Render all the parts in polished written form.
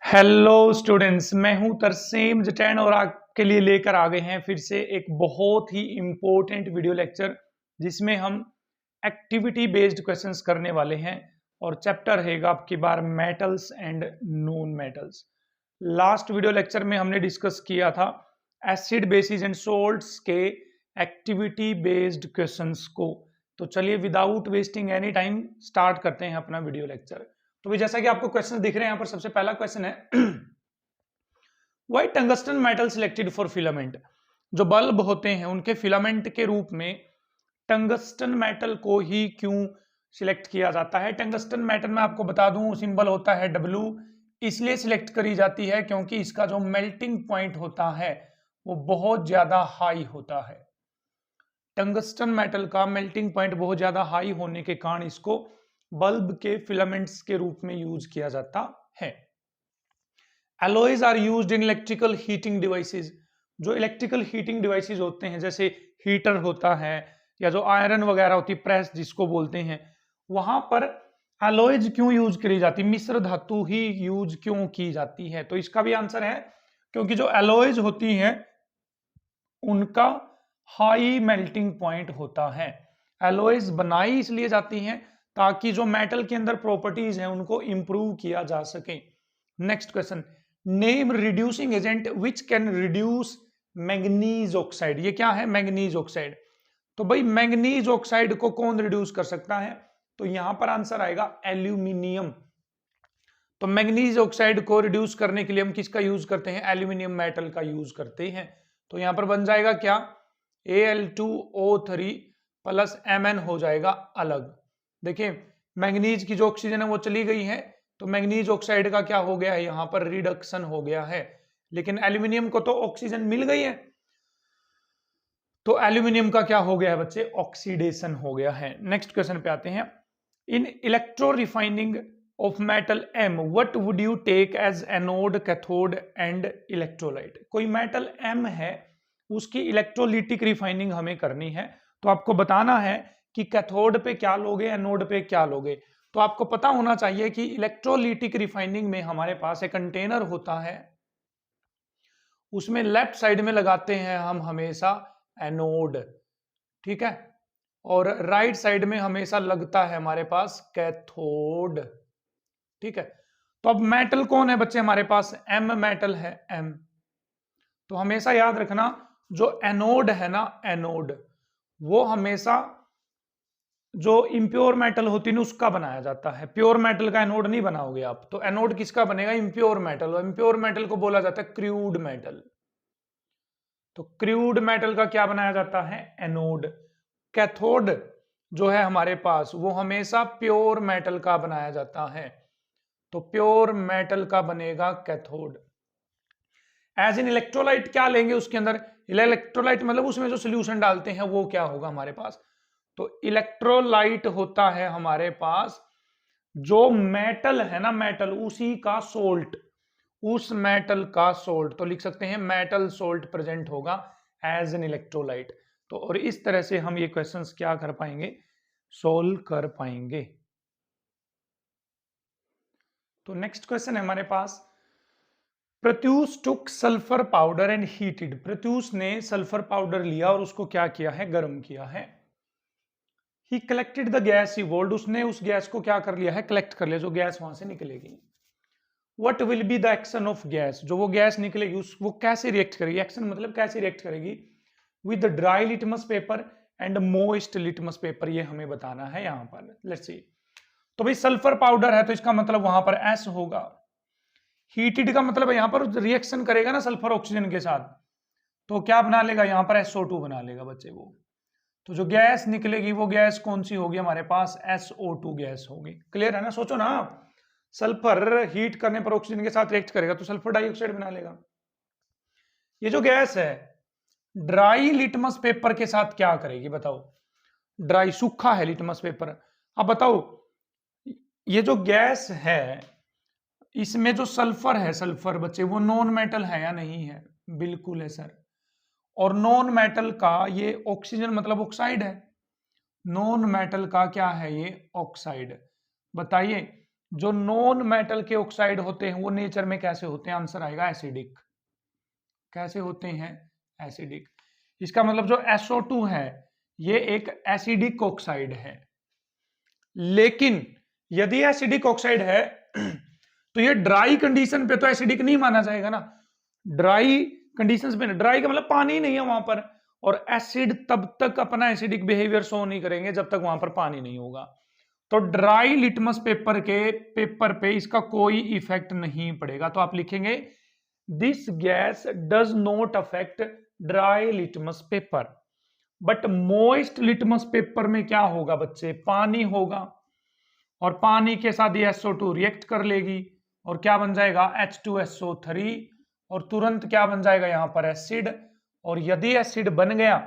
Hello students, मैं हूं तरसेम जटैन और आपके लिए लेकर आ गए हैं फिर से एक बहुत ही इम्पोर्टेंट वीडियो लेक्चर जिसमें हम एक्टिविटी बेस्ड क्वेश्चंस करने वाले हैं। और चैप्टर रहेगा आपकी बार metals and non metals. Last video lecture में हमने डिस्कस किया था एसिड बेसिस एंड सोल्ट्स के एक्टिविटी बेस्ड क्वेश्चंस को। तो चलिए without wasting any time start करते हैं अपना वीडियो लेक्चर। तो भी जैसा कि आपको क्वेश्चन दिख रहे हैं यहाँ पर सबसे पहला क्वेश्चन है why tungsten metal selected for filament. जो बल्ब होते हैं उनके फिलामेंट के रूप में टंगस्टन मेटल को ही क्यों सिलेक्ट किया जाता है। टंगस्टन मेटल में आपको बता दूं सिंबल होता है डब्ल्यू। इसलिए सिलेक्ट करी जाती है क्योंकि इसका जो मेल्टिंग पॉइंट होता है वो बहुत ज्यादा हाई होता है। टंगस्टन मेटल का मेल्टिंग पॉइंट बहुत ज्यादा हाई होने के कारण इसको बल्ब के फिलामेंट्स के रूप में यूज किया जाता है। Alloys are used in electrical heating devices. जो इलेक्ट्रिकल हीटिंग डिवाइसेस होते हैं जैसे हीटर होता है या जो आयरन वगैरह होती है प्रेस जिसको बोलते हैं, वहां पर एलॉयज क्यों यूज करी जाती है, मिश्र धातु ही यूज क्यों की जाती है। तो इसका भी आंसर है क्योंकि जो एलॉयज होती हैं उनका हाई मेल्टिंग पॉइंट होता है। एलॉयज बनाई इसलिए जाती हैं ताकि जो मेटल के अंदर प्रॉपर्टीज हैं उनको इंप्रूव किया जा सके। Next question, name reducing agent which can reduce manganese oxide. ये क्या है? Manganese oxide. तो भाई मैंगनीज ऑक्साइड को कौन रिड्यूस कर सकता है? तो यहां पर आंसर आएगा एल्यूमिनियम। तो मैंगनीज ऑक्साइड को रिड्यूस करने के लिए हम किसका यूज करते हैं? एल्यूमिनियम मेटल का यूज करते हैं। तो यहां पर बन जाएगा क्या? Al2O3 प्लस Mn हो जाएगा अलग। देखिए मैंगनीज की जो ऑक्सीजन है वो चली गई है तो मैंगनीज ऑक्साइड का क्या हो गया है? यहां पर रिडक्शन हो गया है। लेकिन एल्यूमिनियम को तो ऑक्सीजन मिल गई है तो एल्यूमिनियम का क्या हो गया है बच्चे? ऑक्सीडेशन हो गया है। नेक्स्ट क्वेश्चन पे आते हैं। In electro refining of metal M what would you take as anode, cathode and electrolyte. कोई मेटल M है उसकी इलेक्ट्रोलिटिक रिफाइनिंग हमें करनी है तो आपको बताना है कि कैथोड पे क्या लोगे, एनोड पे क्या लोगे। तो आपको पता होना चाहिए कि इलेक्ट्रोलिटिक रिफाइनिंग में हमारे पास एक कंटेनर होता है, उसमें लेफ्ट साइड में लगाते हैं हम हमेशा एनोड, ठीक है, और राइट साइड में हमेशा लगता है हमारे पास कैथोड, ठीक है। तो अब मेटल कौन है बच्चे हमारे पास? एम मेटल है, एम। तो हमेशा याद रखना जो एनोड है ना, एनोड वो हमेशा जो इम्प्योर मेटल होती है उसका बनाया जाता है। प्योर मेटल का एनोड नहीं बनाओगे आप। तो एनोड किसका बनेगा? Impure metal. और इम्प्योर मेटल को बोला जाता है क्रूड मेटल। तो क्रूड मेटल का क्या बनाया जाता है? एनोड। कैथोड जो है हमारे पास वो हमेशा प्योर मेटल का बनाया जाता है। तो प्योर मेटल का बनेगा कैथोड। एज इन इलेक्ट्रोलाइट क्या लेंगे उसके अंदर? इलेक्ट्रोलाइट मतलब उसमें जो सोल्यूशन डालते हैं वो क्या होगा हमारे पास? तो इलेक्ट्रोलाइट होता है हमारे पास जो मेटल है ना, मेटल उसी का सोल्ट, उस मेटल का सोल्ट। तो लिख सकते हैं मेटल सोल्ट प्रेजेंट होगा एज एन इलेक्ट्रोलाइट। तो और इस तरह से हम ये क्वेश्चंस क्या कर पाएंगे? सोल्व कर पाएंगे। तो नेक्स्ट क्वेश्चन है हमारे पास, Pratyush took sulphur powder and heated. Pratyush ने सल्फर पाउडर लिया और उसको क्या किया है? गर्म किया है। ही कलेक्टेड द गैस इवोल्ड, उसने उस गैस को क्या कर लिया है? कलेक्ट कर लिया, जो गैस वहां से निकलेगी। What will be the action of gas, जो वो गैस निकलेगी उस वो कैसे रिएक्ट करेगी? एक्शन मतलब कैसे रिएक्ट करेगी? With dry litmus paper and moist litmus paper, ये हमें बताना है यहां पर। Let's see. तो भाई सल्फर पाउडर है तो इसका मतलब वहां पर एस होगा। हीटेड का मतलब यहां पर रिएक्शन करेगा ना सल्फर ऑक्सीजन के साथ, तो क्या बना लेगा? यहां पर SO2 बना लेगा बच्चे वो। तो जो गैस निकलेगी वो गैस कौन सी होगी हमारे पास? SO2 गैस होगी। क्लियर है ना? सोचो ना, सल्फर हीट करने पर ऑक्सीजन के साथ रिएक्ट करेगा तो सल्फर डाइऑक्साइड बना लेगा। ये जो गैस है ड्राई लिटमस पेपर के साथ क्या करेगी बताओ? ड्राई सूखा है लिटमस पेपर। अब बताओ ये जो गैस है इसमें जो सल्फर है, सल्फर बच्चे वो नॉन मेटल है या नहीं है? बिल्कुल है सर। और नॉन मेटल का ये ऑक्सीजन मतलब ऑक्साइड है। नॉन मेटल का क्या है? ये ऑक्साइड। बताइए जो नॉन मेटल के ऑक्साइड होते हैं वो नेचर में कैसे होते हैं? आंसर आएगा एसिडिक। कैसे होते हैं? एसिडिक। इसका मतलब जो SO2 है ये एक एसिडिक ऑक्साइड है। लेकिन यदि एसिडिक ऑक्साइड है तो ये ड्राई कंडीशन पे तो एसिडिक नहीं माना जाएगा ना। ड्राई कंडीशंस पे, ड्राई का मतलब पानी नहीं है वहां पर, और एसिड तब तक अपना एसिडिक बिहेवियर शो नहीं करेंगे जब तक वहां पर पानी नहीं होगा। तो ड्राई लिटमस पेपर पे इसका कोई इफेक्ट नहीं पड़ेगा। तो आप लिखेंगे this gas does not affect dry litmus paper. But moist litmus paper में क्या होगा बच्चे? पानी होगा, और पानी के साथ ये SO2 रिएक्ट कर लेगी और क्या बन जाएगा? H2SO3, और तुरंत क्या बन जाएगा यहां पर? एसिड। और यदि एसिड बन गया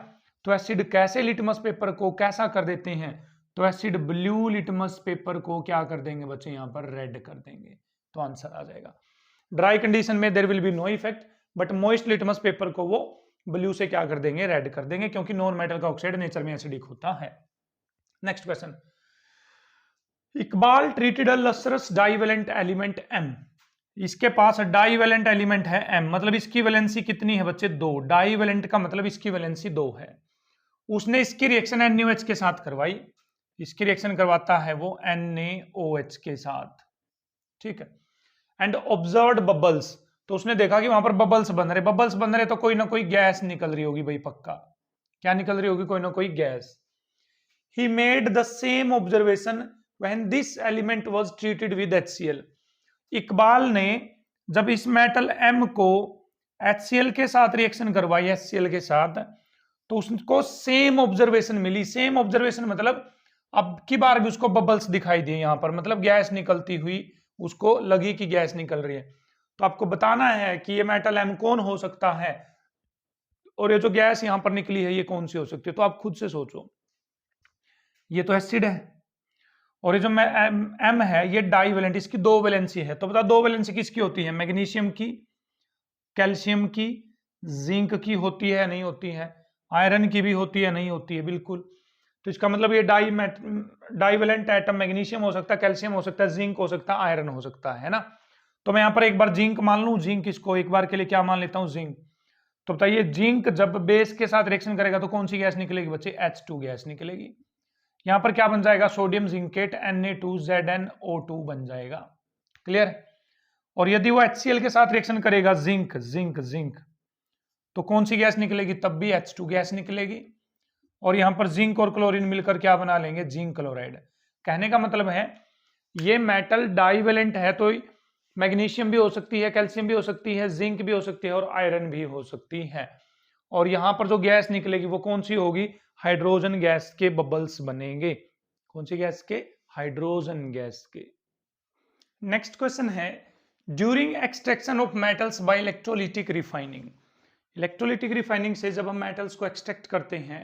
तो एसिड कैसे लिटमस पेपर को कैसा कर देते हैं? तो एसिड ब्लू लिटमस पेपर को क्या कर देंगे बच्चे? यहां पर रेड कर देंगे। तो आंसर आ जाएगा ड्राई कंडीशन में there will be no effect, but moist litmus paper को वो ब्लू से क्या कर देंगे? रेड कर देंगे, क्योंकि नॉन मेटल का ऑक्साइड नेचर में एसिडिक होता है। नेक्स्ट क्वेश्चन, इकबाल ट्रीटेड अ लसरस डाइवेलेंट एलिमेंट M। इसके पास डाइवेलेंट एलिमेंट है M, मतलब इसकी वैलेंसी कितनी है बच्चे? 2। डाइवेलेंट का मतलब इसकी वैलेंसी 2 है। उसने इसकी रिएक्शन NaOH के साथ करवाई। इसकी रिएक्शन करवाता है वो NaOH के साथ, ठीक है। एंड ऑब्जर्व्ड बबल्स, तो उसने देखा कि वहां पर बबल्स बन रहे। बबल्स बन रहे तो कोई ना कोई गैस निकल रही होगी भाई, पक्का। क्या निकल रही होगी? कोई ना कोई gas. He made the same observation when this element was treated with HCl। Iqbal ने जब इस मेटल M को HCl के साथ रिएक्शन करवाई, HCl के साथ, तो उसको सेम ऑब्जर्वेशन मिली। सेम ऑब्जर्वेशन मतलब अब की बार भी उसको बबल्स दिखाई दिए यहां पर, मतलब गैस निकलती हुई उसको लगी कि गैस निकल रही है। तो आपको बताना है कि ये मेटल M कौन हो सकता है, और ये जो गैस यहां पर निकली है ये कौन सी हो सकती है। तो आप खुद से सोचो। ये तो एसिड है, और ये जो M है ये डाइवेलेंट, इसकी 2 वैलेंसी है। तो बता 2 वैलेंसी किसकी होती है? मैग्नीशियम की, कैल्शियम की, जिंक की होती है नहीं होती है, आयरन की भी होती है नहीं होती है, बिल्कुल। तो इसका मतलब ये डाइवेलेंट एटम मैग्नीशियम हो सकता है, कैल्शियम हो सकता है, जिंक हो सकता है, आयरन हो सकता है ना। तो मैं यहाँ पर एक बार जिंक मान लूं, जिंक इसको एक बार के लिए क्या मान लेता हूं? जिंक। तो बताइए जिंक जब बेस के साथ रिएक्शन करेगा तो कौन सी गैस निकलेगी बच्चे? H2 गैस निकलेगी। यहां पर क्या बन जाएगा? सोडियम जिंकेट Na2ZnO2 बन जाएगा। क्लियर? और यदि वो HCl के साथ रिएक्शन करेगा, जिंक जिंक जिंक, तो कौन सी गैस निकलेगी? तब भी H2 गैस निकलेगी। और यहां पर जिंक और क्लोरीन मिलकर क्या बना लेंगे? Zinc chloride. कहने का मतलब है ये मेटल डाइवेलेंट है, तो मैग्नीशियम भी हो सकती है, कैल्शियम भी हो सकती है, जिंक भी हो सकती है, और आयरन भी हो सकती है। और यहां पर जो गैस निकलेगी वो कौन सी होगी? हाइड्रोजन गैस के बबल्स बनेंगे। कौन सी गैस के? हाइड्रोजन गैस के। नेक्स्ट क्वेश्चन है, during extraction of metals by electrolytic refining. Electrolytic refining से जब हम मेटल्स को एक्सट्रैक्ट करते हैं,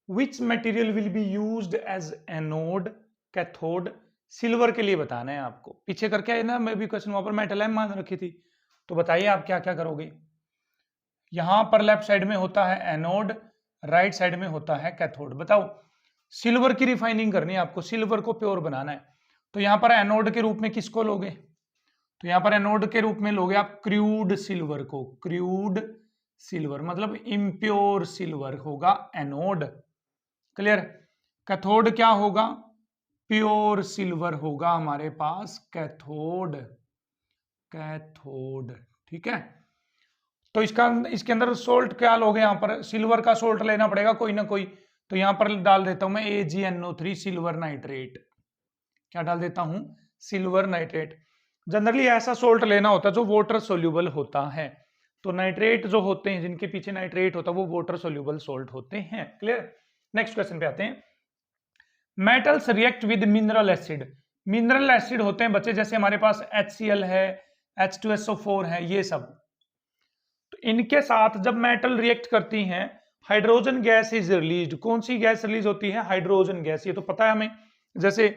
which material will be used as anode, cathode? Silver के लिए बताना है आपको। पीछे करके है ना, मैं भी क्वेश्चन वहां पर मेटल M मान रखी थी। तो बताइए आप क्या क्या करोगे। यहां पर लेफ्ट साइड में होता है एनोड, राइट साइड में होता है कैथोड। बताओ, सिल्वर की रिफाइनिंग करनी है आपको, सिल्वर को प्योर बनाना है। तो यहां पर एनोड के रूप में किसको लोगे? तो यहां पर एनोड के रूप में लोगे आप क्रूड सिल्वर को। क्रूड सिल्वर मतलब इम्प्योर सिल्वर होगा एनोड। क्लियर? कैथोड क्या होगा? प्योर सिल्वर होगा हमारे पास कैथोड। कैथोड, ठीक है। तो इसके अंदर सोल्ट क्या लोगे? यहां पर सिल्वर का सोल्ट लेना पड़ेगा कोई ना कोई। तो यहां पर डाल देता हूं मैं AgNO3 सिल्वर नाइट्रेट। क्या डाल देता हूं? Silver nitrate. जनरली ऐसा सोल्ट लेना होता है जो वाटर सोल्यूबल होता है। तो नाइट्रेट जो होते हैं, जिनके पीछे नाइट्रेट होता है, वो वाटर सोल्यूबल सोल्ट होते हैं। क्लियर? नेक्स्ट क्वेश्चन पे आते हैं। Metals react with mineral acid. Mineral acid होते हैं बच्चे, जैसे हमारे पास HCl है, H2SO4 है, ये सब। तो इनके साथ जब मेटल रिएक्ट करती हैं, हाइड्रोजन गैस इज रिलीज्ड। कौन सी गैस रिलीज होती है? Hydrogen gas. ये तो पता है हमें। जैसे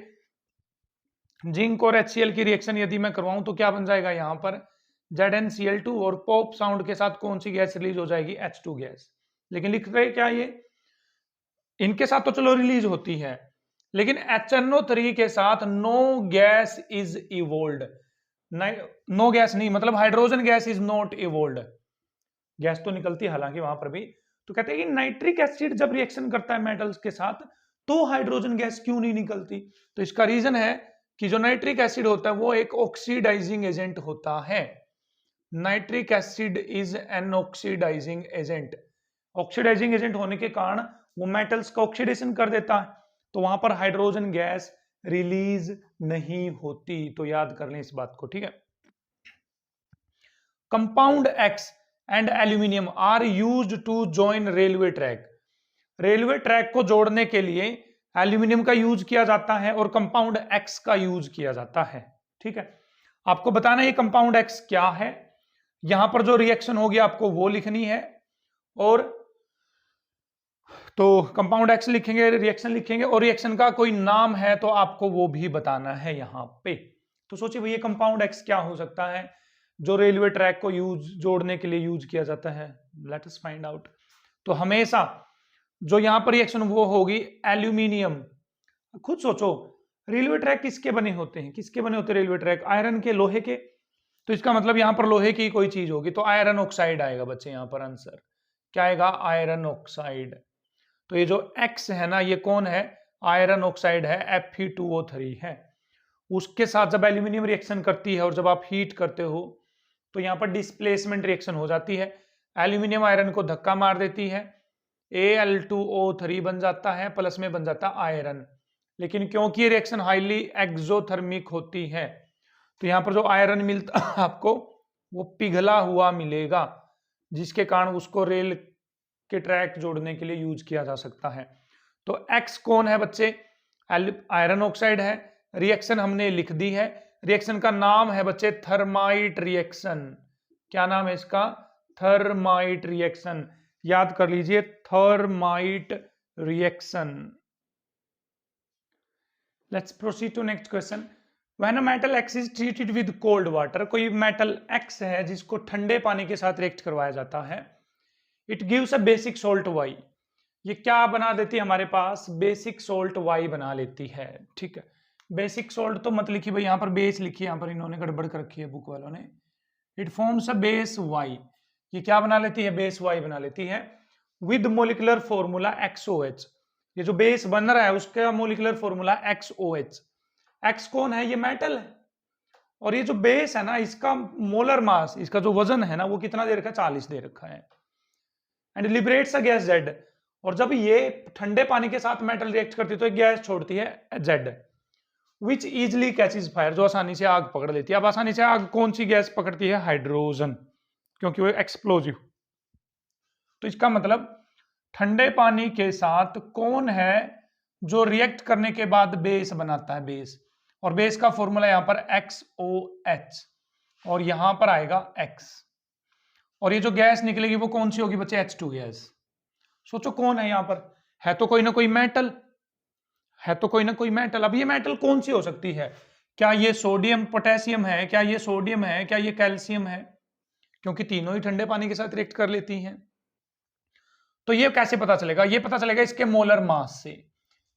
जिंक और HCl की रिएक्शन यदि मैं करवाऊं तो क्या बन जाएगा? यहां पर ZnCl2, और पॉप साउंड के साथ कौन सी गैस रिलीज हो जाएगी? H2 gas. लेकिन लिख रहे क्या ये? इनके साथ तो चलो रिलीज होती है, लेकिन HNO3 के साथ no gas is evolved, no gas नहीं, मतलब hydrogen gas is not evolved, gas तो निकलती है हालांकि वहां पर भी। तो कहते हैं कि नाइट्रिक एसिड जब रिएक्शन करता है मेटल्स के साथ तो हाइड्रोजन गैस क्यों नहीं निकलती? तो इसका रीजन है कि जो नाइट्रिक एसिड होता है वो एक ऑक्सीडाइजिंग एजेंट होता है। Nitric acid is an oxidising agent, oxidising agent होने के कारण वो मेटल्स का ऑक्सीडेशन कर देता है, तो वहां पर हाइड्रोजन गैस रिलीज नहीं होती। तो याद कर लें इस बात को, ठीक है। Compound X and aluminium are used to join railway track, railway track को जोड़ने के लिए एल्यूमिनियम का यूज किया जाता है और कंपाउंड एक्स का यूज किया जाता है, ठीक है। आपको बताना ये कंपाउंड एक्स क्या है, यहां पर जो रिएक्शन होगी आपको वो लिखनी है, और तो कंपाउंड एक्स लिखेंगे, रिएक्शन लिखेंगे, और रिएक्शन का कोई नाम है तो आपको वो भी बताना है यहां पे। तो सोचिए भैया कंपाउंड एक्स क्या हो सकता है जो रेलवे ट्रैक को जोड़ने के लिए यूज किया जाता है, लेट अस फाइंड आउट। तो हमेशा जो यहां पर रिएक्शन वो होगी एल्यूमिनियम। खुद सोचो रेलवे ट्रैक किसके बने होते हैं, किसके बने होते हैं रेलवे ट्रैक? आयरन के, लोहे के। तो इसका मतलब यहां पर लोहे की कोई चीज होगी, तो आयरन ऑक्साइड आएगा बच्चे यहां पर आंसर क्या आएगा? Iron oxide. तो ये जो X है ना, ये कौन है? आयरन ऑक्साइड है, Fe2O3 है। उसके साथ जब एल्यूमिनियम रिएक्शन करती है और जब आप हीट करते हो तो यहां पर डिस्प्लेसमेंट रिएक्शन हो जाती है, एल्यूमिनियम आयरन को धक्का मार देती है, Al2O3 बन जाता है, प्लस में बन जाता है आयरन। लेकिन क्योंकि ये रिएक्शन हाईली एक्सोथर्मिक होती है तो यहां पर जो आयरन मिलता आपको वो पिघला हुआ मिलेगा, जिसके कारण उसको रेल के ट्रैक जोड़ने के लिए यूज किया जा सकता है। तो X कौन है बच्चे? आयरन ऑक्साइड है। रिएक्शन हमने लिख दी है, रिएक्शन का नाम है बच्चे थर्माइट रिएक्शन। क्या नाम है इसका? Thermite reaction. याद कर लीजिए, thermite reaction. Let's proceed to next question. When a metal X is treated with cold water, कोई मेटल X है जिसको ठंडे पानी के साथ रिएक्ट करवाया जाता है, it gives a basic salt Y। ये क्या बना देती है हमारे पास? बेसिक सोल्ट Y बना लेती है, ठीक है। बेसिक सोल्ट तो मत लिखिए भाई, यहां पर बेस लिखिए, यहां पर इन्होंने गड़बड़ कर रखी है बुक वालों ने। It forms a base Y। ये क्या बना लेती है? बेस Y बना लेती है विद मोलिकुलर फॉर्मूला XOH। ये जो बेस बन रहा है उसका मोलिकुलर फॉर्मूला XOH। X कौन है? ये मेटल है, और ये जो बेस है ना इसका मोलर मास, इसका जो वजन है ना वो कितना दे रखा है? 40 दे रखा है। And liberates a gas Z। और जब ये ठंडे पानी के साथ मेटल रिएक्ट करती है तो एक गैस छोड़ती है Z, विच इजिली कैचेज फायर, जो आसानी से आग पकड़ लेती है। अब आसानी से आग कौन सी गैस पकड़ती है? हाइड्रोजन, क्योंकि वो एक्सप्लोजिव। तो इसका मतलब ठंडे पानी के साथ कौन है जो रिएक्ट करने के बाद बेस बनाता है? बेस, और बेस का फॉर्मूला यहां पर XOH, और यहां पर आएगा X, और ये जो गैस निकलेगी वो कौन सी होगी बच्चे? H2 gas. सोचो कौन है यहां पर? है तो कोई ना कोई मेटल, है तो कोई ना कोई मेटल। अब ये मेटल कौन सी हो सकती है? क्या ये सोडियम पोटेशियम है? क्या ये सोडियम है? क्या ये कैल्शियम है? क्योंकि तीनों ही ठंडे पानी के साथ रिएक्ट कर लेती हैं। तो ये कैसे पता चलेगा? ये पता चलेगा इसके मोलर मास से।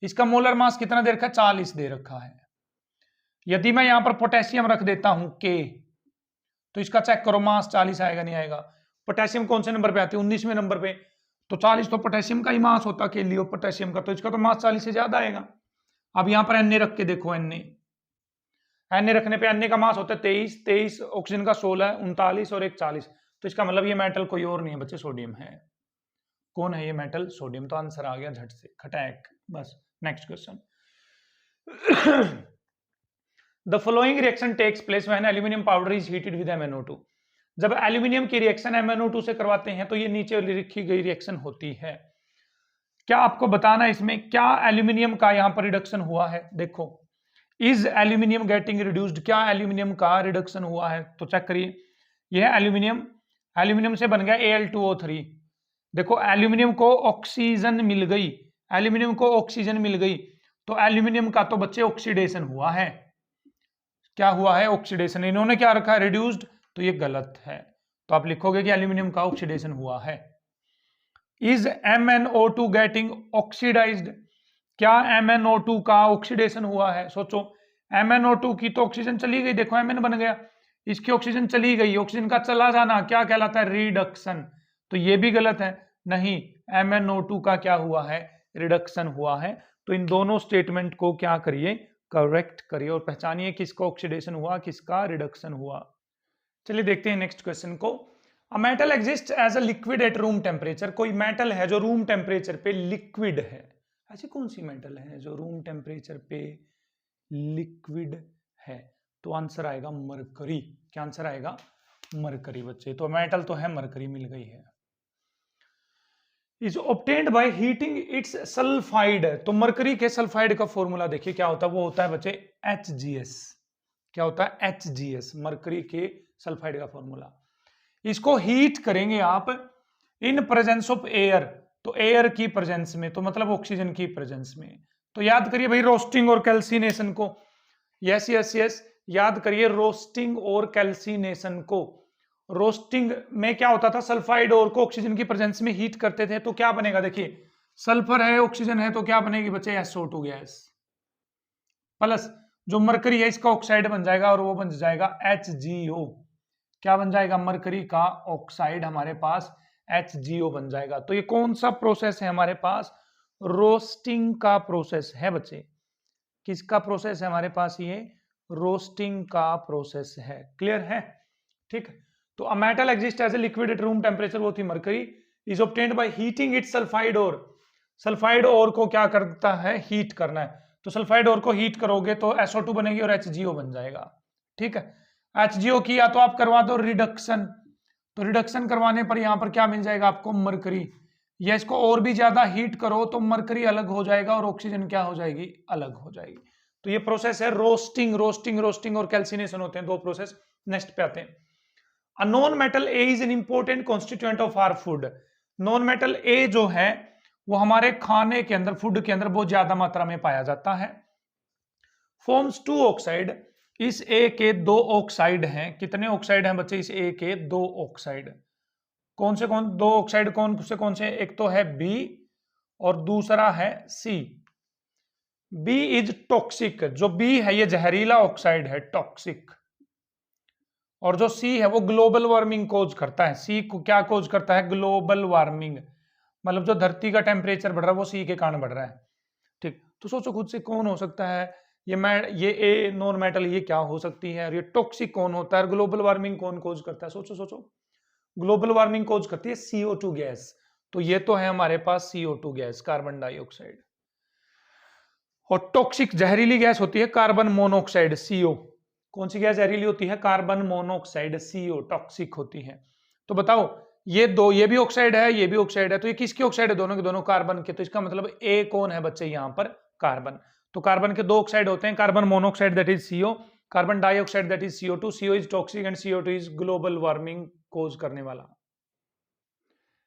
इसका मोलर मास कितना दे रखा है? 40 दे रखा है। यदि मैं यहां पर पोटेशियम रख देता हूं K, तो इसका चेक करो मास 40 आएगा नहीं आएगा? पोटेशियम कौन से नंबर पे आती है? 19वें नंबर पे। तो 40 तो पोटेशियम का ही मास होता है, लियो पोटेशियम का, तो इसका तो मास 40 से ज्यादा आएगा। अब यहां पर Na रख के देखो, Na रखने पे Na का मास होता है 23, ऑक्सीजन का 16, 39 और एक 40। तो इसका मतलब ये मेटल कोई और नहीं है बच्चे, सोडियम है। कौन है ये मेटल? सोडियम। तो आंसर आ गया झट से, खटैक। बस next question. The following reaction takes place when aluminium powder is heated with MnO2। जब एल्यूमिनियम की रिएक्शन MnO2 से करवाते हैं तो ये नीचे लिखी गई रिएक्शन होती है। क्या आपको बताना है इसमें क्या एल्यूमिनियम का यहां पर रिडक्शन हुआ है? देखो, इज एल्यूमिनियम गेटिंग रिड्यूस्ड, क्या एल्यूमिनियम का रिडक्शन हुआ है? तो चेक करिए, यह एल्यूमिनियम से बन गया Al2O3। देखो एल्यूमिनियम को ऑक्सीजन मिल गई, एल्यूमिनियम को ऑक्सीजन मिल गई, तो एल्यूमिनियम का तो बच्चे ऑक्सीडेशन हुआ है। क्या हुआ है? ऑक्सीडेशन। इन्होंने क्या रखा है? रिड्यूस्ड, तो ये गलत है। तो आप लिखोगे कि एल्यूमिनियम का ऑक्सीडेशन हुआ है। इज MnO2 गेटिंग ऑक्सीडाइज्ड, क्या MnO2 का ऑक्सीडेशन हुआ है? सोचो, MnO2 की तो ऑक्सीजन चली गई, देखो Mn बन गया, इसकी ऑक्सीजन चली गई, ऑक्सीजन का चला जाना क्या कहलाता है? रिडक्शन। तो ये भी गलत है, नहीं, MnO2 का क्या हुआ है? रिडक्शन हुआ है। तो इन दोनों स्टेटमेंट को क्या करिए? करेक्ट करिए और पहचानिए किसका ऑक्सीडेशन हुआ, किसका रिडक्शन हुआ। चलिए देखते हैं नेक्स्ट क्वेश्चन को। A metal exist as a liquid at room temperature. कोई मेटल है जो रूम टेम्परेचर पे लिक्विड है। ऐसी कौन सी मेटल है जो रूम टेम्परेचर पे लिक्विड है? तो आंसर आएगा मरकरी। क्या आंसर आएगा? मरकरी बच्चे। तो मेटल तो है, मरकरी मिल गई है। Is obtained by heating it's sulphide. तो मरकरी के सल्फाइड का फॉर्मूला देखिए क्या होता है, वो होता है बच्चे HgS। क्या होता है? HgS, मरकरी के सल्फाइड का फॉर्मूला। इसको हीट करेंगे आप इन प्रेजेंस ऑफ एयर, तो एयर की प्रेजेंस में, तो मतलब ऑक्सीजन की प्रेजेंस में। तो याद करिए भाई रोस्टिंग और कैल्सिनेशन को। यस यस यस, याद करिए रोस्टिंग और कैल्सिनेशन को। रोस्टिंग में क्या होता था? सल्फाइड और को ऑक्सीजन की प्रेजेंस में हीट करते थे, तो क्या बनेगा? देखिए सल्फर है, ऑक्सीजन है, तो क्या बनेगी बच्चे? SO2 गैस प्लस जो मरकरी है इसका ऑक्साइड बन जाएगा और वो बन जाएगा HgO। क्या बन जाएगा? मरकरी का ऑक्साइड हमारे पास HgO बन जाएगा। तो ये कौन सा प्रोसेस है हमारे पास? रोस्टिंग का प्रोसेस है बच्चे। किसका प्रोसेस है हमारे पास? ये रोस्टिंग का प्रोसेस है। क्लियर है? ठीक। तो a metal exist as a liquid at room temperature, वो थी mercury. Is obtained by heating it sulphide ore. Sulphide ore को क्या करता है? हीट करना है। तो सल्फाइड ओर को हीट करोगे तो SO2 बनेगी और HgO बन जाएगा। ठीक है। HgO की या तो आप करवा दो रिडक्शन, तो रिडक्शन करवाने पर यहां पर क्या मिल जाएगा आपको? मरकरी। या इसको और भी ज्यादा हीट करो तो मरकरी अलग हो जाएगा और ऑक्सीजन क्या हो जाएगी? अलग हो जाएगी। तो ये प्रोसेस है रोस्टिंग। रोस्टिंग रोस्टिंग और कैल्सिनेशन होते हैं दो प्रोसेस। नेक्स्ट पे आते हैं। A non metal A is an important constituent of our food. Non metal A जो है वो हमारे खाने के अंदर, फूड के अंदर बहुत ज्यादा मात्रा में पाया जाता है। Forms 2 oxide. इस ए के 2 ऑक्साइड हैं। कितने ऑक्साइड हैं बच्चे? इस ए के 2 ऑक्साइड। कौन से? कौन 2 ऑक्साइड? कौन से? एक तो है बी और दूसरा है सी। B is toxic. जो बी है ये जहरीला ऑक्साइड है, टॉक्सिक। और जो सी है वो ग्लोबल वार्मिंग कोज करता है। सी को क्या कोज करता है? Global warming. मतलब जो धरती का टेम्परेचर बढ़ रहा है वो सी के कारण बढ़ रहा है। ठीक। तो सोचो खुद से कौन हो सकता है ये ए नॉन मेटल, ये क्या हो सकती है? और ये टॉक्सिक कौन होता है? ग्लोबल वार्मिंग कौन कोज करता है? सोचो सोचो। ग्लोबल वार्मिंग कोज करती है CO2 गैस। तो ये तो है हमारे पास CO2 गैस, कार्बन डाइऑक्साइड। और टॉक्सिक जहरीली गैस होती है कार्बन मोनोऑक्साइड, CO। कौन सी गैस जहरीली होती है? कार्बन मोनोऑक्साइड, CO टॉक्सिक होती है। तो बताओ ये भी ऑक्साइड है, ये भी ऑक्साइड है, तो ये किसके ऑक्साइड है? दोनों के दोनों कार्बन के। तो इसका मतलब ए कौन है बच्चे? यहां पर कार्बन। तो कार्बन के 2 ऑक्साइड होते हैं, carbon monoxide that is CO, carbon dioxide that is CO2। CO is toxic and CO2 is global warming cause करने वाला।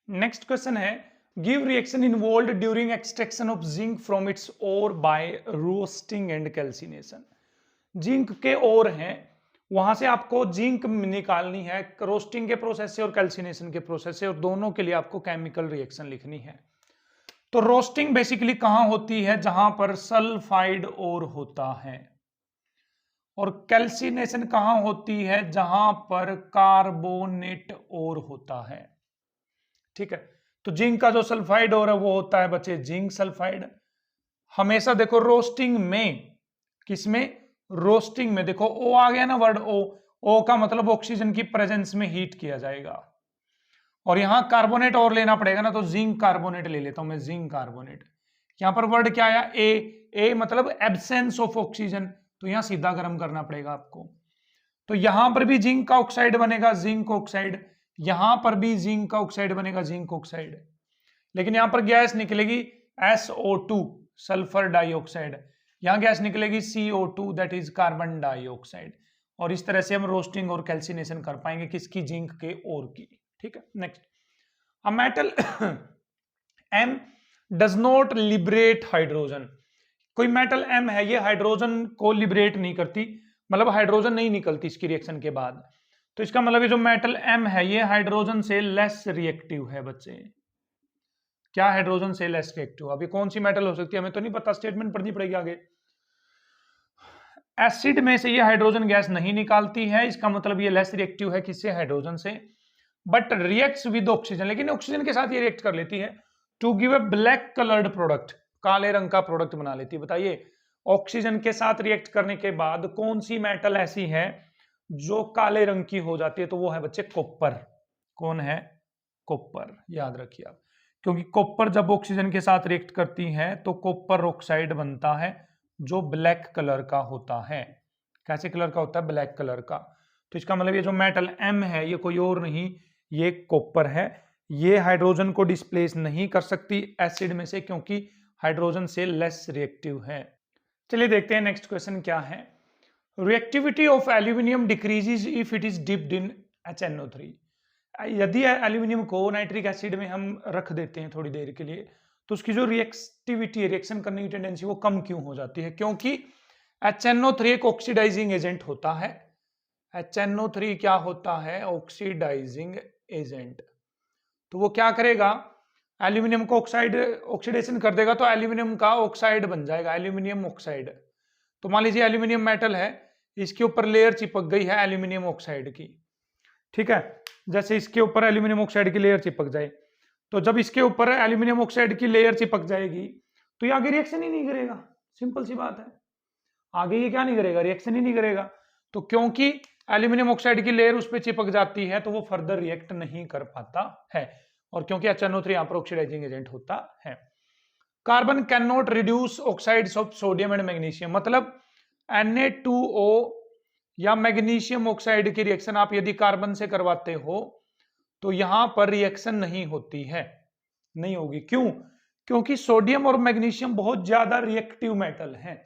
नेक्स्ट क्वेश्चन है, give reaction involved during extraction of zinc from its ore by roasting and calcination. Zinc के ore हैं, वहां से आपको zinc निकालनी है रोस्टिंग के प्रोसेस से और कैल्सिनेशन के प्रोसेस से, और दोनों के लिए आपको केमिकल रिएक्शन लिखनी है। तो रोस्टिंग बेसिकली कहां होती है? जहां पर सल्फाइड ओर होता है। और कैल्सिनेशन कहां होती है? जहां पर कार्बोनेट ओर होता है। ठीक है। तो जिंक का जो सल्फाइड ओर है वो होता है बच्चे जिंक सल्फाइड। हमेशा देखो रोस्टिंग में, किसमें? रोस्टिंग में। देखो ओ आ गया ना वर्ड, ओ का मतलब ऑक्सीजन की प्रेजेंस में हीट किया जाएगा। और यहां कार्बोनेट और लेना पड़ेगा ना, तो जिंक कार्बोनेट ले लेता हूं मैं, जिंक कार्बोनेट। यहां पर वर्ड क्या आया? ए मतलब एब्सेंस ऑफ ऑक्सीजन, तो यहां सीधा गर्म करना पड़ेगा आपको। तो यहां पर भी जिंक का ऑक्साइड बनेगा, जिंक ऑक्साइड। यहां पर भी जिंक का ऑक्साइड बनेगा, जिंक ऑक्साइड। लेकिन यहां पर गैस निकलेगी SO2, सल्फर डाइऑक्साइड। यहां गैस निकलेगी CO2 that is carbon dioxide. और इस तरह से हम रोस्टिंग और कैल्सिनेशन कर पाएंगे, किसकी? जिंक के ओर की। ठीक है। Next, a metal M does not liberate hydrogen. कोई मेटल M है, ये हाइड्रोजन को लिबरेट नहीं करती, मतलब हाइड्रोजन नहीं निकलती इसकी रिएक्शन के बाद। तो इसका मतलब ये जो मेटल M है ये हाइड्रोजन से लेस रिएक्टिव है बच्चे। क्या हाइड्रोजन से लेस रिएक्टिव। अभी कौन सी मेटल हो सकती है हमें तो नहीं पता, स्टेटमेंट पढ़नी पड़ेगी आगे। एसिड में से ये हाइड्रोजन गैस नहीं निकालती है, इसका मतलब ये लेस रिएक्टिव है किससे, हाइड्रोजन से, बट रिएक्ट्स विद ऑक्सीजन, लेकिन ऑक्सीजन के साथ ये रिएक्ट कर लेती है to give a black coloured product, काले रंग का प्रोडक्ट बना लेती है। बताइए ऑक्सीजन के साथ रिएक्ट करने के बाद कौन सी मेटल ऐसी है जो काले रंग की हो जाती है, तो वो है बच्चे कॉपर। कौन है, कॉपर, याद रखिए आप, क्योंकि कॉपर जब ऑक्सीजन के साथ रिएक्ट करती है तो कॉपर ऑक्साइड बनता है जो ब्लैक कलर का होता है। कैसे कलर का होता है, ब्लैक कलर का। तो इसका मतलब ये जो मेटल M है ये कोई और नहीं, ये कॉपर है। ये हाइड्रोजन को डिस्प्लेस नहीं कर सकती एसिड में से क्योंकि हाइड्रोजन से लेस रिएक्टिव है। चलिए देखते हैं नेक्स्ट क्वेश्चन क्या है। Reactivity of aluminium decreases if it is dipped in HNO3। यदि एल्यूमिनियम को नाइट्रिक एसिड में हम रख देते हैं थोड़ी देर के लिए तो उसकी जो रिएक्टिविटी, रिएक्शन करने की टेंडेंसी वो कम क्यों हो जाती है, क्योंकि HNO3 एक ऑक्सीडाइजिंग एजेंट होता है। HNO3 क्या होता है, ऑक्सीडाइजिंग एजेंट। तो वो क्या करेगा, एल्यूमिनियम को ऑक्सीडेशन कर देगा तो एल्यूमिनियम का ऑक्साइड बन जाएगा, एल्यूमिनियम ऑक्साइड। तो मान लीजिए एल्यूमिनियम मेटल है, इसके ऊपर लेयर चिपक गई है एल्यूमिनियम ऑक्साइड की, ठीक है, जैसे इसके ऊपर एल्यूमिनियम ऑक्साइड की लेयर चिपक जाए, तो जब इसके ऊपर एल्यूमिनियम ऑक्साइड की लेयर चिपक जाएगी तो ये आगे रिएक्शन ही नहीं करेगा, सिंपल सी बात है। आगे ये क्या नहीं करेगा, रिएक्शन ही नहीं करेगा। तो क्योंकि एल्यूमिनियम ऑक्साइड की लेयर उस पर चिपक जाती है तो वो फर्दर रिएक्ट नहीं कर पाता है, और क्योंकि HNO3 यहाँ पर ऑक्सीडाइजिंग एजेंट होता है। Carbon can not reduce oxides of sodium and magnesium, मतलब Na2O या मैग्नीशियम ऑक्साइड की रिएक्शन आप यदि कार्बन से करवाते हो तो यहां पर रिएक्शन नहीं होती है, नहीं होगी। क्यों, क्योंकि सोडियम और मैग्नीशियम बहुत ज्यादा रिएक्टिव मेटल हैं।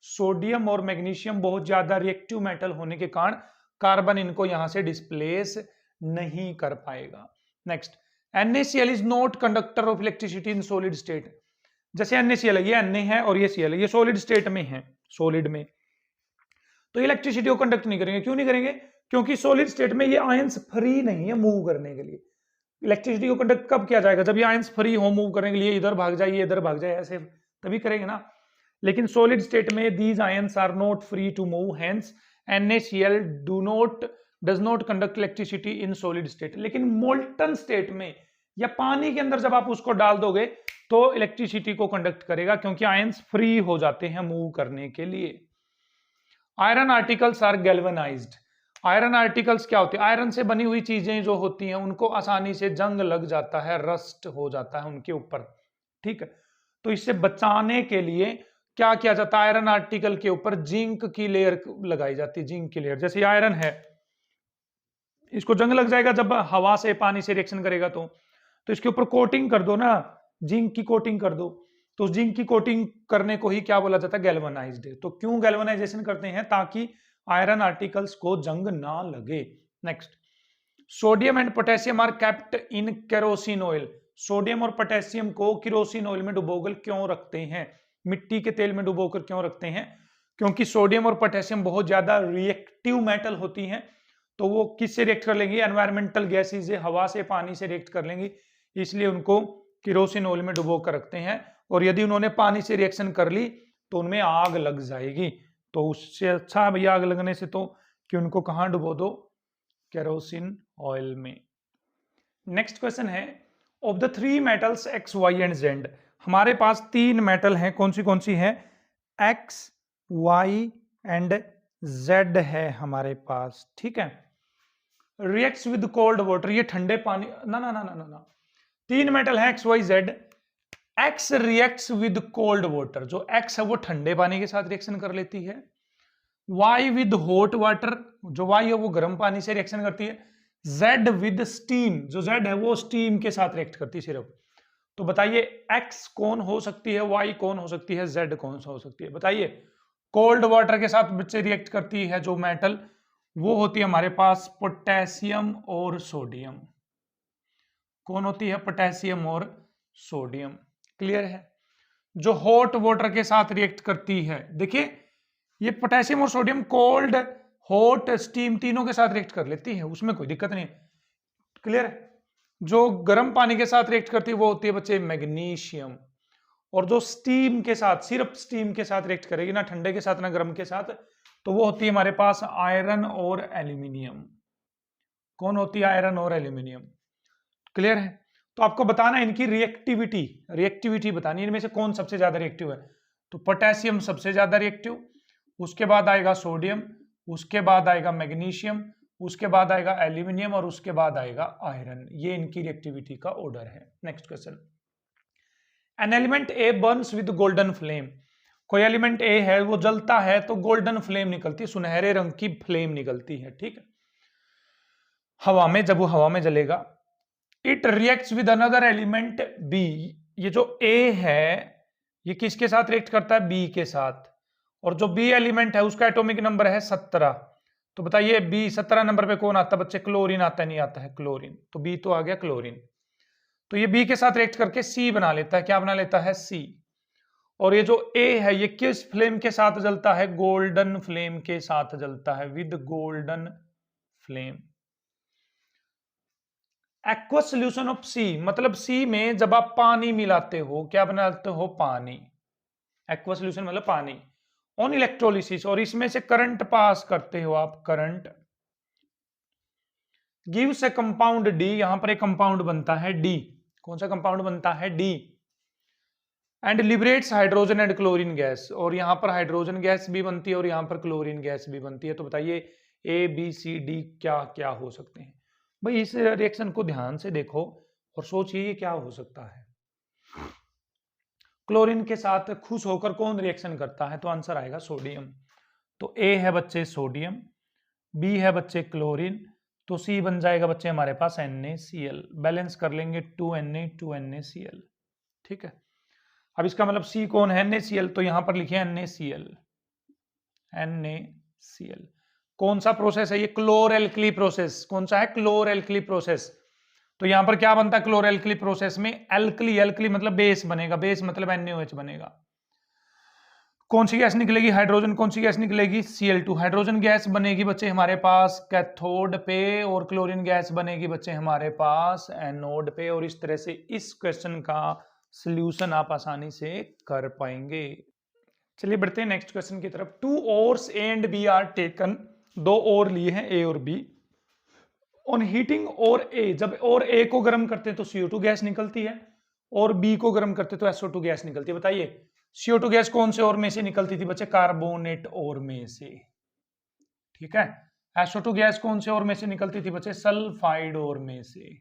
सोडियम और मैग्नीशियम बहुत ज्यादा रिएक्टिव मेटल होने के कारण कार्बन इनको यहां से डिस्प्लेस नहीं कर पाएगा। Next, NaCl is not conductor of electricity in solid state. जैसे NaCl है, ये Na है और ये Cl है, ये सॉलिड स्टेट में है, सॉलिड में, तो इलेक्ट्रिसिटी को कंडक्ट नहीं करेंगे। क्यों नहीं करेंगे, क्योंकि सॉलिड स्टेट में ये आयंस फ्री नहीं है मूव करने के लिए। इलेक्ट्रिसिटी को कंडक्ट कब किया जाएगा, जब ये आयंस फ्री हो मूव करने के लिए, इधर भाग जाए ये इधर भाग जाए, ऐसे तभी करेंगे ना। लेकिन सॉलिड स्टेट में these ions are not free to move, hence NaCl does not conduct electricity in solid state. लेकिन मोल्टन स्टेट में या पानी के अंदर जब आप उसको डाल दोगे तो इलेक्ट्रिसिटी को कंडक्ट करेगा, क्योंकि आयंस फ्री हो जाते हैं मूव करने के लिए। Iron articles are galvanised. Iron articles क्या होते हैं, आयरन से बनी हुई चीजें जो होती हैं उनको आसानी से जंग लग जाता है, रस्ट हो जाता है उनके ऊपर, ठीक है। तो इससे बचाने के लिए क्या किया जाता है, आयरन आर्टिकल के ऊपर जिंक की लेयर लगाई जाती है, जिंक की लेयर। जैसे आयरन है, इसको जंग लग जाएगा जब हवा से पानी से रिएक्शन करेगा तो इसके ऊपर कोटिंग कर दो ना, जिंक की कोटिंग कर दो। तो जिंक की कोटिंग करने को ही क्या बोला जाता है, गैल्वेनाइज्ड। तो क्यों गैल्वेनाइजेशन करते हैं, ताकि आयरन आर्टिकल्स को जंग ना लगे। Next, sodium and potassium are kept in kerosene oil. Sodium और पोटेशियम को केरोसिन ऑयल में डुबोकर क्यों रखते हैं, मिट्टी के तेल में डुबोकर क्यों रखते हैं, क्योंकि सोडियम और पोटेशियम बहुत ज्यादा रिएक्टिव मेटल होती हैं। तो वो किससे रिएक्ट कर लेंगी, एनवायरमेंटल गैसेज से, हवा से, पानी से रिएक्ट कर लेंगी, इसलिए उनको केरोसिन ऑयल में डुबो कर रखते हैं। और यदि उन्होंने पानी से रिएक्शन कर ली तो उनमें आग लग जाएगी। तो उससे अच्छा भैया आग लगने से तो कि उनको कहां डुबो दो, केरोसिन ऑयल में। नेक्स्ट क्वेश्चन है, of the 3 metals X, Y and Z, हमारे पास 3 मेटल हैं, कौन सी है, X, Y एंड Z है हमारे पास, ठीक है। रिएक्ट्स विद कोल्ड वाटर, ये ठंडे पानी, ना 3 मेटल है X, Y, Z। X reacts with cold water, जो X है वो ठंडे पानी के साथ रिएक्शन कर लेती है। Y विद हॉट वाटर, जो Y है वो गर्म पानी से रिएक्शन करती है। Z विद स्टीम, जो Z है वो स्टीम के साथ रिएक्ट करती है सिर्फ। तो बताइए X कौन हो सकती है, Y कौन हो सकती है, Z कौन सा हो सकती है, बताइए। कोल्ड वाटर के साथ बच्चे रिएक्ट करती है जो मेटल, वो होती है हमारे पास पोटेशियम और सोडियम। कौन होती है, पोटेशियम और सोडियम, क्लियर है। जो हॉट वाटर के साथ रिएक्ट करती है, देखिए ये पोटेशियम और सोडियम कोल्ड, हॉट, स्टीम तीनों के साथ रिएक्ट कर लेती है, उसमें कोई दिक्कत नहीं, क्लियर है। जो गर्म पानी के साथ रिएक्ट करती है वो होती है बच्चे मैग्नीशियम, और जो स्टीम के साथ, सिर्फ स्टीम के साथ रिएक्ट करेगी, ना ठंडे के साथ ना गर्म के साथ, तो वो होती है हमारे पास आयरन और एल्यूमिनियम। कौन होती है? आयरन और एल्यूमिनियम। क्लियर है? तो आपको बताना है इनकी रिएक्टिविटी, रिएक्टिविटी बतानी है, इनमें से कौन सबसे ज्यादा रिएक्टिव है। तो पोटेशियम सबसे ज्यादा रिएक्टिव, उसके बाद आएगा सोडियम, उसके बाद आएगा मैग्नीशियम, उसके बाद आएगा एल्यूमिनियम, और उसके बाद आएगा आयरन। ये इनकी रिएक्टिविटी का ऑर्डर है। Next question, an element A Burns with golden flame. कोई एलिमेंट ए है, वो जलता है तो गोल्डन फ्लेम निकलती है, सुनहरे रंग की फ्लेम निकलती है, ठीक है, हवा में, जब वो हवा में जलेगा। It reacts with another element B. ये जो ए है ये किसके साथ रिएक्ट करता है? बी के साथ। और जो बी एलिमेंट है उसका एटॉमिक नंबर है 17। तो बताइए बी 17 नंबर पे कौन आता है बच्चे? क्लोरीन आता है, नहीं आता है क्लोरीन, तो बी तो आ गया क्लोरीन। तो ये बी के साथ रिएक्ट करके सी बना लेता है। क्या बना लेता है? सी। और ये जो ए है ये किस फ्लेम के साथ जलता है? गोल्डन फ्लेम के साथ जलता है, with golden flame. Aqua solution of C, मतलब सी में जब आप पानी मिलाते हो, क्या बनाते हो? पानी। एक्वा सोल्यूशन मतलब पानी। ऑन इलेक्ट्रोलिसिस, और इसमें से करंट पास करते हो आप, करंट गिव्स ए कंपाउंड डी। यहां पर एक कंपाउंड बनता है डी। कौन सा कंपाउंड बनता है? D. And liberates hydrogen and chlorine gas, और यहां पर हाइड्रोजन गैस भी बनती है और यहां पर क्लोरीन गैस भी बनती है। तो बताइए ए बी सी डी क्या क्या हो सकते हैं? भाई इस रिएक्शन को ध्यान से देखो और सोचिए ये क्या हो सकता है। क्लोरीन के साथ खुश होकर कौन रिएक्शन करता है? तो आंसर आएगा सोडियम। तो ए है बच्चे सोडियम, बी है बच्चे क्लोरीन, तो सी बन जाएगा बच्चे हमारे पास NaCl। बैलेंस कर लेंगे 2Na 2NaCl, ठीक है। अब इसका मतलब सी कौन है? NaCl, तो यहां पर लिखिए NaCl। NaCl कौन सा प्रोसेस है? ये क्लोरएल्कली प्रोसेस। कौन सा है? क्लोरएल्कली प्रोसेस। तो यहां पर क्या बनता है क्लोरएल्कली प्रोसेस में? एल्कली, एल्कली मतलब बेस बनेगा, बेस मतलब NaOH बनेगा। कौन सी गैस निकलेगी? हाइड्रोजन। कौन सी गैस निकलेगी? Cl2। हाइड्रोजन गैस बनेगी बच्चे हमारे पास कैथोड पे, और क्लोरीन गैस बनेगी बच्चे हमारे पास एनोड पे। और इस तरह से इस क्वेश्चन का सॉल्यूशन आप आसानी से कर पाएंगे। चलिए बढ़ते हैं नेक्स्ट क्वेश्चन की तरफ। 2 ores A and B are taken. 2 ore लिए हैं ए और बी। ऑन हीटिंग और ए, जब और ए को गर्म करते हैं तो CO2 गैस निकलती है, और बी को गर्म करते तो SO2 गैस निकलती है। बताइए CO2 गैस कौन से और में से निकलती थी बच्चे? कार्बोनेट और में से, ठीक है। SO2 गैस कौन से और में से निकलती थी बच्चे? सल्फाइड और में से।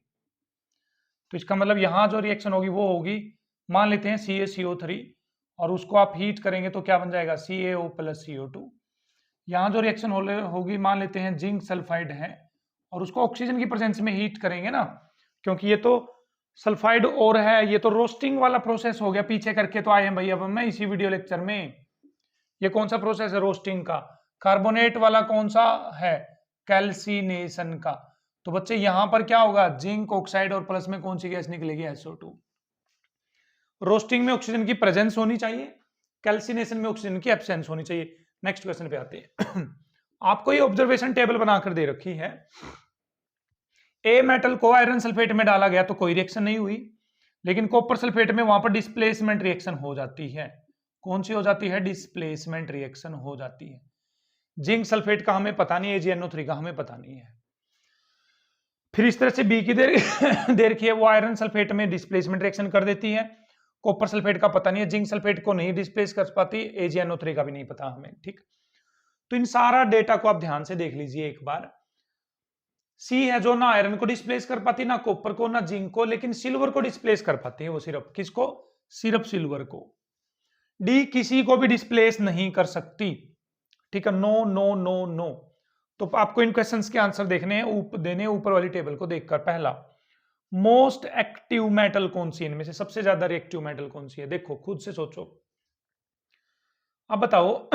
तो इसका मतलब यहां जो रिएक्शन होगी वो होगी, मान लेते हैं CaCO3, और उसको आप हीट करेंगे तो क्या बन जाएगा? CaO plus CO2। यहां जो रिएक्शन होगी, मान लेते हैं जिंक सल्फाइड है, और उसको ऑक्सीजन की प्रेजेंस में हीट करेंगे ना, क्योंकि ये तो सल्फाइड और है, ये तो रोस्टिंग वाला प्रोसेस हो गया। पीछे करके तो आए हैं भाई अब मैं इसी वीडियो लेक्चर में। ये कौन सा प्रोसेस है? रोस्टिंग का। कार्बोनेट वाला कौन सा है? कैल्सिनेशन का। तो बच्चे यहां पर क्या होगा? जिंक ऑक्साइड और प्लस में कौन सी गैस निकलेगी? SO2। रोस्टिंग में ऑक्सीजन की प्रेजेंस होनी चाहिए, कैल्सिनेशन में ऑक्सीजन की एब्सेंस होनी चाहिए। नेक्स्ट क्वेश्चन पे आते हैं। आपको ये ऑब्जर्वेशन टेबल बनाकर दे रखी है। ए मेटल को आयरन सल्फेट में डाला गया तो कोई रिएक्शन नहीं हुई, लेकिन कॉपर सल्फेट में वहां पर डिस्प्लेसमेंट रिएक्शन हो जाती है। कौन सी हो जाती है? डिस्प्लेसमेंट रिएक्शन हो जाती है। जिंक सल्फेट का हमें पता नहीं है, AgNO3 का हमें पता नहीं है। फिर इस तरह से बी की दे रखी है, वो आयरन सल्फेट में डिस्प्लेसमेंट रिएक्शन कर देती है। कॉपर सल्फेट का पता नहीं है, जिंक सल्फेट को नहीं डिस्प्लेस कर पाती, AgNO3 का भी नहीं पता हमें, ठीक। तो इन सारा डेटा को आप ध्यान से देख लीजिए एक बार। सी है जो ना आयरन को डिस्प्लेस कर पाती, ना कॉपर को, ना जिंक को, लेकिन सिल्वर को डिस्प्लेस कर पाती है वो सिर्फ। किसको? सिर्फ सिल्वर को। डी किसी को भी डिस्प्लेस नहीं कर सकती, ठीक है। No no no no. तो आपको इन क्वेश्चंस के आंसर देखने हैं, देने ऊपर वाली टेबल को देखकर। पहला, मोस्ट एक्टिव मेटल कौन सी है इनमें से? सबसे ज्यादा रिएक्टिव मेटल कौन सी है? देखो खुद से सोचो, अब बताओ।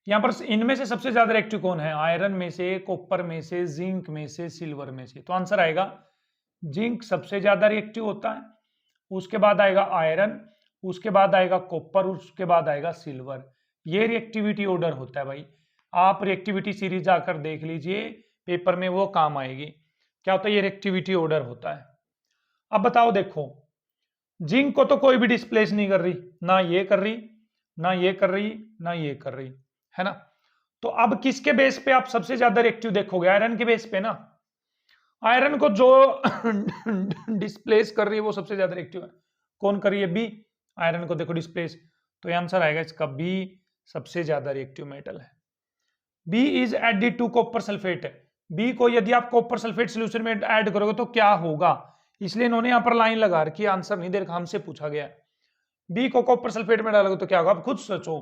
यहां पर इनमें से सबसे ज्यादा रिएक्टिव कौन है? आयरन में से, कॉपर में से, जिंक में से, सिल्वर में से। तो आंसर आएगा जिंक सबसे ज्यादा रिएक्टिव होता है, उसके बाद आएगा आयरन, उसके बाद आएगा कॉपर, उसके बाद आएगा सिल्वर। ये रिएक्टिविटी ऑर्डर होता है भाई। आप रिएक्टिविटी सीरीज आकर देख लीजिए, पेपर में वो काम आएगी। क्या होता है, ये रिएक्टिविटी ऑर्डर होता है। अब बताओ, देखो जिंक को तो कोई भी डिस्प्लेस नहीं कर रही, ना ये कर रही, ना ये कर रही, ना ये कर रही, है ना। तो अब किसके बेस पे आप सबसे ज्यादा रिएक्टिव देखोगे? आयरन के बेस पे ना। आयरन को जो डिस्प्लेस कर रही है वो सबसे ज्यादा रिएक्टिव है। कौन कर रही है? बी। आयरन को देखो डिस्प्लेस, तो ये आंसर आएगा इसका बी, सबसे ज्यादा रिएक्टिव मेटल है। B is added to copper sulphate. B को यदि आप कॉपर सल्फेट सोल्यूशन में ऐड करोगे तो क्या होगा, इसलिए इन्होंने यहां पर लाइन लगा रखी है, आंसर नहीं दे रखा, हमसे पूछा गया है। बी को कॉपर सल्फेट में डालोगे तो क्या होगा, आप खुद सोचो।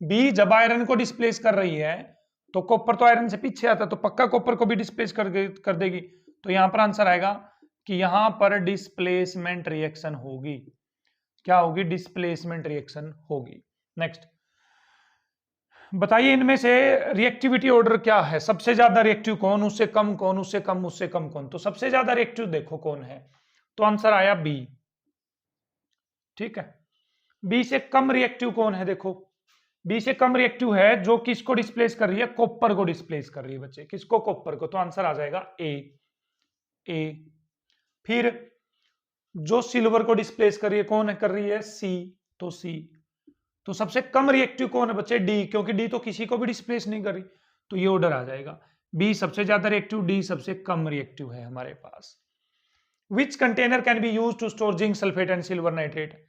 बी जब आयरन को डिस्प्लेस कर रही है तो कॉपर तो आयरन से पीछे आता है, तो पक्का कॉपर को भी डिस्प्लेस कर देगी। तो यहां पर आंसर आएगा कि यहां पर डिस्प्लेसमेंट रिएक्शन होगी। क्या होगी? डिस्प्लेसमेंट रिएक्शन होगी। नेक्स्ट बताइए, इनमें से रिएक्टिविटी ऑर्डर क्या है? सबसे ज्यादा रिएक्टिव कौन, उससे कम कौन, उससे कम, उससे कम कौन? तो सबसे ज्यादा रिएक्टिव देखो कौन है, तो आंसर आया बी। ठीक है, बी से कम रिएक्टिव कौन है? देखो बी से कम रिएक्टिव है जो किसको डिस्प्लेस कर रही है? कॉपर को डिस्प्लेस कर रही है बच्चे। किसको? कॉपर को। तो आंसर आ जाएगा ए। ए। फिर जो सिल्वर को डिस्प्लेस कर रही है, कौन है कर रही है? सी। तो सी। तो सबसे कम रिएक्टिव कौन है बच्चे? डी, क्योंकि डी तो किसी को भी डिस्प्लेस नहीं कर रही, तो ये ऑर्डर आ जाएगा। बी सबसे ज्यादा रिएक्टिव, डी सबसे कम रिएक्टिव है हमारे पास। Which container can be use to store zinc sulphate and silver nitrate?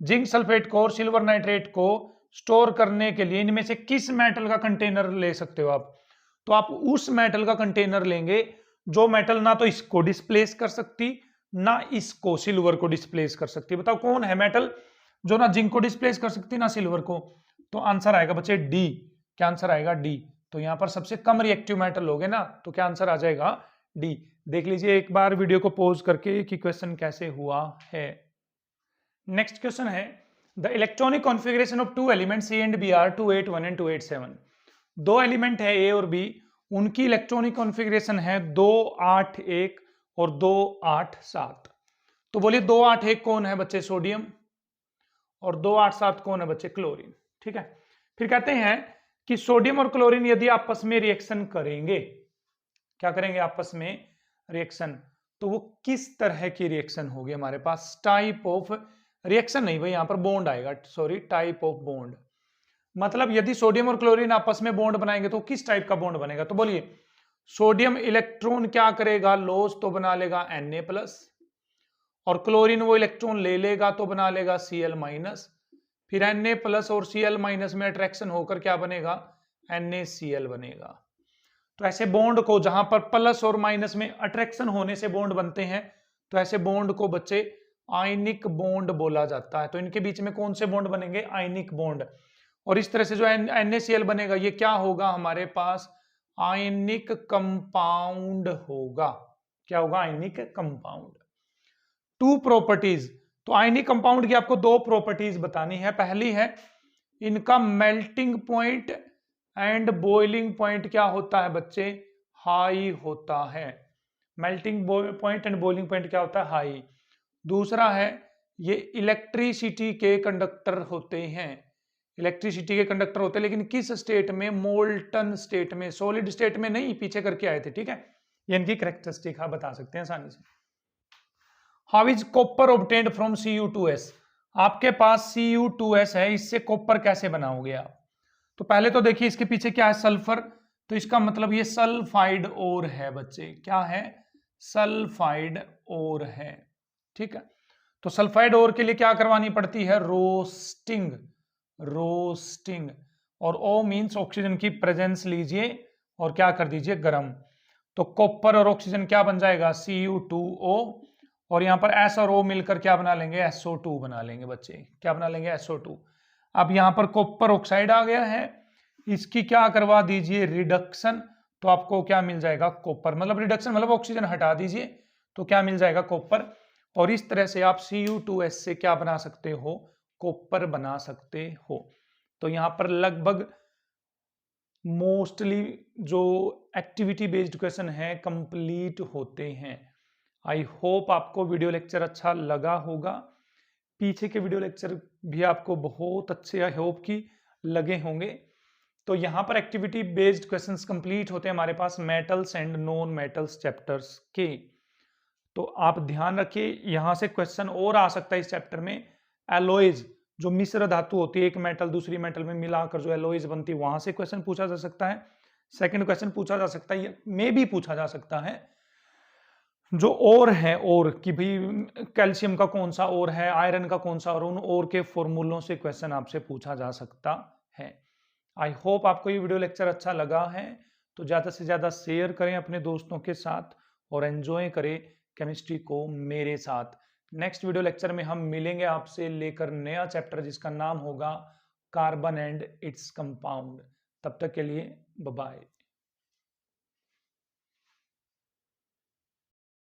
Zinc sulphate को और सिल्वर नाइट्रेट को स्टोर करने के लिए इनमें से किस मेटल का कंटेनर ले सकते हो आप? तो आप उस मेटल का कंटेनर लेंगे जो मेटल ना तो इसको डिस्प्लेस कर सकती, ना इसको, सिल्वर को डिस्प्लेस कर सकती। बताओ कौन है मेटल जो ना जिंक को डिस्प्लेस कर सकती ना सिल्वर को? तो आंसर आएगा बच्चे डी। क्या आंसर आएगा? डी। तो यहां पर सबसे कम रिएक्टिव मेटल लोगे ना, तो क्या आंसर आ जाएगा? डी। देख लीजिए एक बार वीडियो को पॉज करके कि क्वेश्चन कैसे हुआ है। नेक्स्ट क्वेश्चन है, the electronic configuration of two elements A and B are 281 and 287। दो एलिमेंट है ए और बी, उनकी इलेक्ट्रॉनिक कॉन्फ़िगरेशन है 281 और 287। तो बोलिए 281 कौन है बच्चे? सोडियम। और 287 कौन है बच्चे? क्लोरीन। ठीक है, फिर कहते हैं कि सोडियम और क्लोरीन यदि आपस में रिएक्शन करेंगे, क्या करेंगे? आपस में रिएक्शन, तो वो किस तरह की रिएक्शन होगी हमारे पास? टाइप ऑफ रिएक्शन नहीं भाई, यहां पर बॉन्ड आएगा, सॉरी, टाइप ऑफ बॉन्ड। मतलब यदि सोडियम और क्लोरीन आपस में बॉन्ड बनाएंगे तो किस टाइप का बॉन्ड बनेगा? तो बोलिए, सोडियम इलेक्ट्रॉन क्या करेगा? लॉस तो बना लेगा Na+, और क्लोरीन वो इलेक्ट्रॉन ले लेगा तो बना लेगा Cl-। फिर Na+ और Cl- में अट्रैक्शन होकर क्या बनेगा? NaCl बनेगा। तो ऐसे बॉन्ड को जहां पर प्लस और माइनस में अट्रैक्शन होने से बॉन्ड बनते हैं, तो ऐसे बॉन्ड को बच्चे आयनिक बॉन्ड बोला जाता है। तो इनके बीच में कौन से बॉन्ड बनेंगे? Ionic bond. और इस तरह से जो NaCl बनेगा ये क्या होगा हमारे पास? आयनिक कंपाउंड होगा। क्या होगा? Ionic compound. टू प्रॉपर्टीज, तो आयनिक कंपाउंड की आपको दो प्रॉपर्टीज बतानी है। पहली है इनका melting point and boiling point क्या होता है बच्चे? हाई होता है। Melting point and boiling point क्या होता है? हाई। दूसरा है ये इलेक्ट्रिसिटी के कंडक्टर होते हैं। इलेक्ट्रिसिटी के कंडक्टर होते हैं, लेकिन किस स्टेट में? मोल्टन स्टेट में, सॉलिड स्टेट में नहीं, पीछे करके आए थे। ठीक है, ये इनकी कैरेक्टरिस्टिक आप बता सकते हैं आसानी से। How is copper obtained from Cu2s? आपके पास Cu2s है, इससे कॉपर कैसे बनाओगे आप? तो पहले तो देखिए इसके पीछे क्या है? सल्फर। तो इसका मतलब ये सल्फाइड ओर है बच्चे। क्या है? सल्फाइड ओर है। ठीक है, तो सल्फाइड ओर के लिए क्या करवानी पड़ती है? रोस्टिंग। रोस्टिंग। और O मीन्स ऑक्सीजन की प्रेजेंस लीजिए और क्या कर दीजिए? गर्म। तो कॉपर और ऑक्सीजन क्या बन जाएगा? Cu2O। और यहां पर S और O मिलकर क्या बना लेंगे? SO2 बना लेंगे बच्चे। क्या बना लेंगे? SO2। अब यहां पर कॉपर ऑक्साइड आ गया है, इसकी क्या करवा दीजिए? रिडक्शन। तो आपको क्या मिल जाएगा? कॉपर। मतलब रिडक्शन मतलब ऑक्सीजन हटा दीजिए तो क्या मिल जाएगा? कॉपर। और इस तरह से आप Cu2S से क्या बना सकते हो? कॉपर बना सकते हो। तो यहां पर लगभग मोस्टली जो एक्टिविटी बेस्ड क्वेश्चन है कंप्लीट होते हैं। आई होप आपको वीडियो लेक्चर अच्छा लगा होगा। पीछे के वीडियो लेक्चर भी आपको बहुत अच्छे आई होप की लगे होंगे। तो यहाँ पर एक्टिविटी बेस्ड क्वेश्चंस कंप्लीट होते हैं हमारे पास metals and non metals chapters के। तो आप ध्यान रखिए, यहां से क्वेश्चन और आ सकता है इस चैप्टर में। एलॉयज, जो मिश्र धातु होती है, एक मेटल दूसरी मेटल में मिलाकर जो एलॉयज बनती है, वहां से क्वेश्चन पूछा जा सकता है। सेकंड क्वेश्चन पूछा जा सकता है, में भी पूछा जा सकता है, जो और है, और कि भाई कैल्शियम का कौन सा और है, आयरन का कौन सा, और उन और के फॉर्मूलों से क्वेश्चन आपसे पूछा जा सकता है। आई होप आपको ये वीडियो लेक्चर अच्छा लगा है, तो ज़्यादा से ज़्यादा शेयर करें अपने दोस्तों के साथ और एंजॉय करें केमिस्ट्री को मेरे साथ। नेक्स्ट वीडियो लेक्चर में हम मिलेंगे आपसे लेकर नया चैप्टर जिसका नाम होगा कार्बन एंड इट्स कंपाउंड। तब तक के लिए बाय बाय।